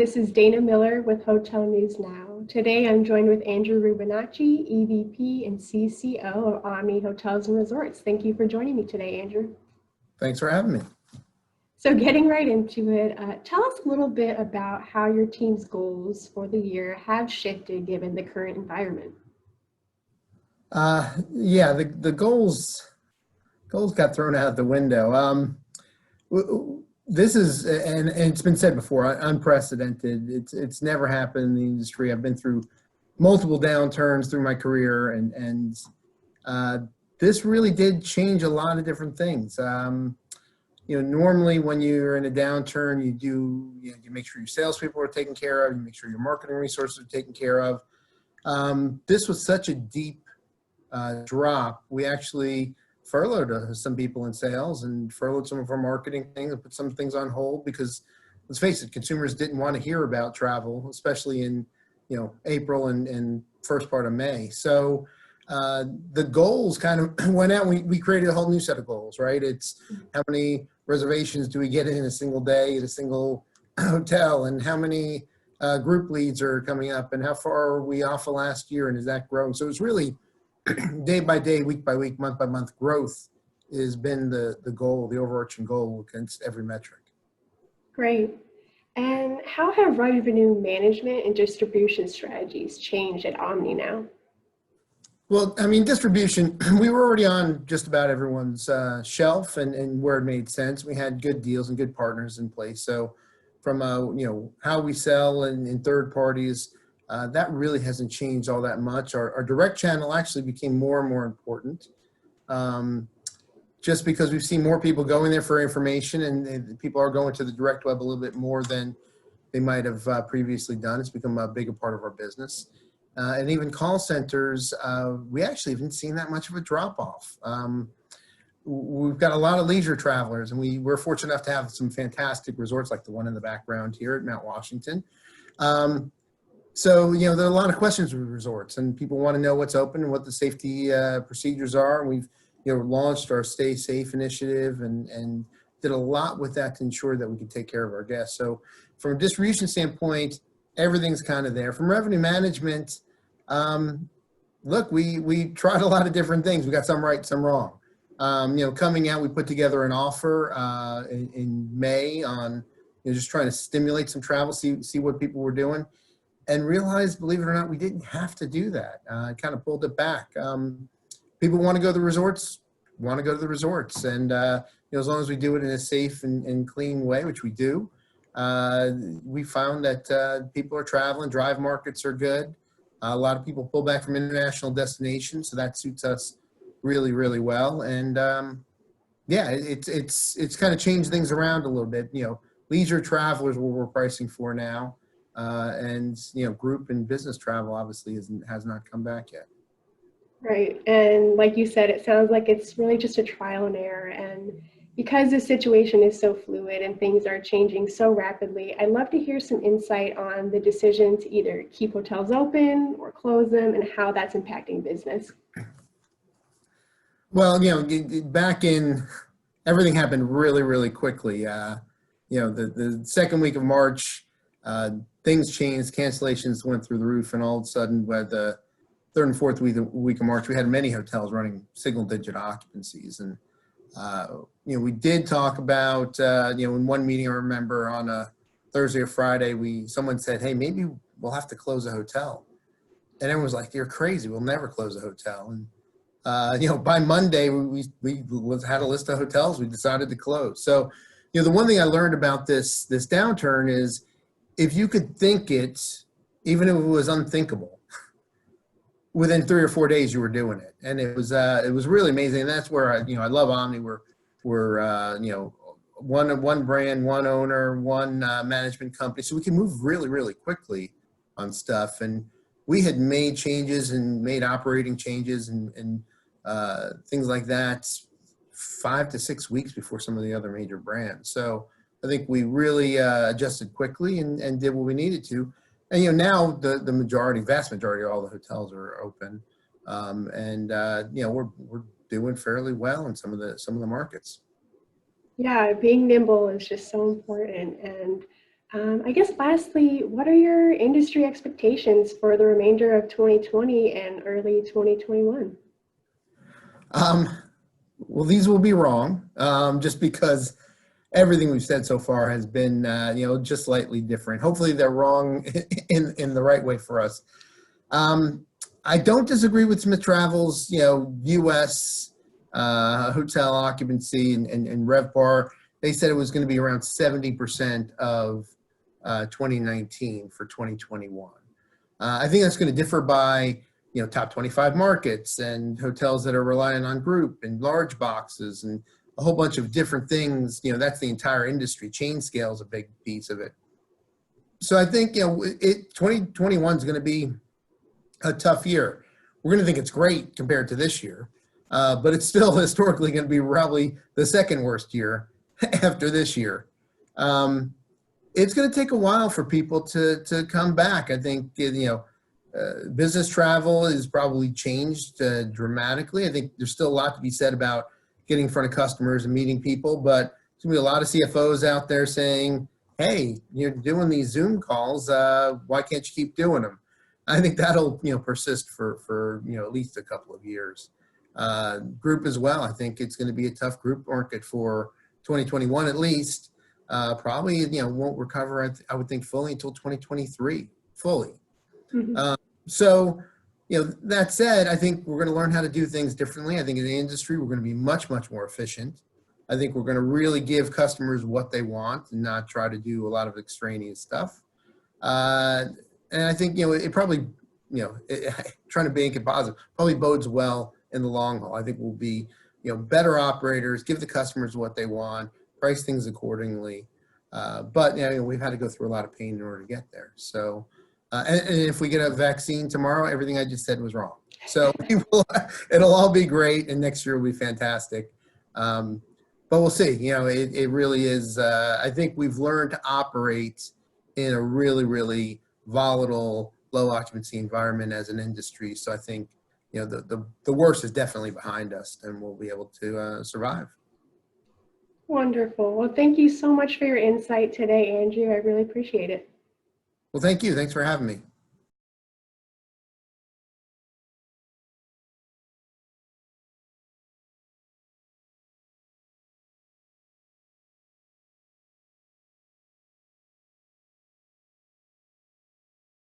this is Dana Miller with Hotel News Now. Today I'm joined with Andrew Rubinacci, EVP and CCO of Omni Hotels and Resorts. Thank you for joining me today, Andrew. Thanks for having me. So getting right into it, tell us a little bit about how your team's goals for the year have shifted given the current environment. Yeah, the goals got thrown out the window. This is, and it's been said before, unprecedented. It's never happened in the industry. I've been through multiple downturns through my career, and this really did change a lot of different things. Normally when you're in a downturn, you make sure your salespeople are taken care of, you make sure your marketing resources are taken care of. This was such a deep drop. We actually furloughed some people in sales and furloughed some of our marketing things and put some things on hold because, let's face it, consumers didn't want to hear about travel, especially in April and first part of May. So the goals kind of went out. We created a whole new set of goals, right? It's how many reservations do we get in a single day at a single hotel, and how many group leads are coming up, and how far are we off of last year, and is that growing? So it's really day by day, week by week, month by month growth has been the goal, the overarching goal against every metric. Great. And how have revenue management and distribution strategies changed at Omni now? Well, I mean, distribution, we were already on just about everyone's shelf and where it made sense. We had good deals and good partners in place. So from, how we sell in third parties, that really hasn't changed all that much. Our direct channel actually became more and more important just because we've seen more people going there for information, and people are going to the direct web a little bit more than they might have previously done. It's become a bigger part of our business. And even call centers, we actually haven't seen that much of a drop-off. We've got a lot of leisure travelers, and we're fortunate enough to have some fantastic resorts like the one in the background here at Mount Washington. So, there are a lot of questions with resorts, and people want to know what's open and what the safety procedures are. We've, launched our Stay Safe initiative and did a lot with that to ensure that we could take care of our guests. So from a distribution standpoint, everything's kind of there. From revenue management, look, we tried a lot of different things. We got some right, some wrong. Coming out, we put together an offer in May on just trying to stimulate some travel, see what people were doing, and realized, believe it or not, we didn't have to do that. Kind of pulled it back. People want to go to the resorts, and as long as we do it in a safe and clean way, which we do, we found that people are traveling. Drive markets are good. A lot of people pull back from international destinations, so that suits us really, really well. And it's kind of changed things around a little bit. Leisure travelers what we're pricing for now, and group and business travel obviously has not come back yet. Right. And like you said, it sounds like it's really just a trial and error. And because the situation is so fluid and things are changing so rapidly, I'd love to hear some insight on the decision to either keep hotels open or close them and how that's impacting business. Well, back in, everything happened really, really quickly. The second week of March, things changed, cancellations went through the roof, and all of a sudden, by the third and fourth week of March, we had many hotels running single-digit occupancies. And, we did talk about, in one meeting, I remember on a Thursday or Friday, someone said, hey, maybe we'll have to close a hotel. And everyone was like, you're crazy. We'll never close a hotel. And, by Monday, we had a list of hotels we decided to close. So, the one thing I learned about this downturn is if you could think it, even if it was unthinkable, within 3 or 4 days you were doing it, and it was really amazing. And that's where I love Omni. We're one brand, one owner, one management company, so we can move really, really quickly on stuff. And we had made changes and made operating changes and things like that 5 to 6 weeks before some of the other major brands. So I think we really adjusted quickly and did what we needed to. And now the vast majority of all the hotels are open, and we're doing fairly well in some of the markets. Yeah, being nimble is just so important. And I guess lastly, what are your industry expectations for the remainder of 2020 and early 2021? Um, well, these will be wrong, just because everything we've said so far has been, just slightly different. Hopefully, they're wrong in the right way for us. Um, I don't disagree with Smith Travel's, U.S. Hotel occupancy and RevPAR. They said it was going to be around 70% of 2019 for 2021. I think that's going to differ by, top 25 markets and hotels that are relying on group and large boxes and a whole bunch of different things. That's the entire industry. Chain scale is a big piece of it. So I think, 2021 is going to be a tough year. We're going to think it's great compared to this year, but it's still historically going to be probably the second worst year after this year. It's going to take a while for people to come back. I think, business travel is probably changed dramatically. I think there's still a lot to be said about getting in front of customers and meeting people, but there's going to be a lot of CFOs out there saying, hey, you're doing these Zoom calls. Why can't you keep doing them? I think that'll, persist for at least a couple of years. Group as well. I think it's going to be a tough group market for 2021 at least. Probably, won't recover, I would think, fully until 2023, fully. Mhm. So, that said, I think we're going to learn how to do things differently. I think in the industry, we're going to be much, much more efficient. I think we're going to really give customers what they want and not try to do a lot of extraneous stuff. And I think, it probably, trying to make it positive, probably bodes well in the long haul. I think we'll be, better operators, give the customers what they want, price things accordingly. But we've had to go through a lot of pain in order to get there. So, and if we get a vaccine tomorrow, everything I just said was wrong. So it'll all be great, and next year will be fantastic. But we'll see. It really is. I think we've learned to operate in a really, really volatile, low occupancy environment as an industry. So I think, the worst is definitely behind us, and we'll be able to survive. Wonderful. Well, thank you so much for your insight today, Andrew. I really appreciate it. Well, thank you. Thanks for having me.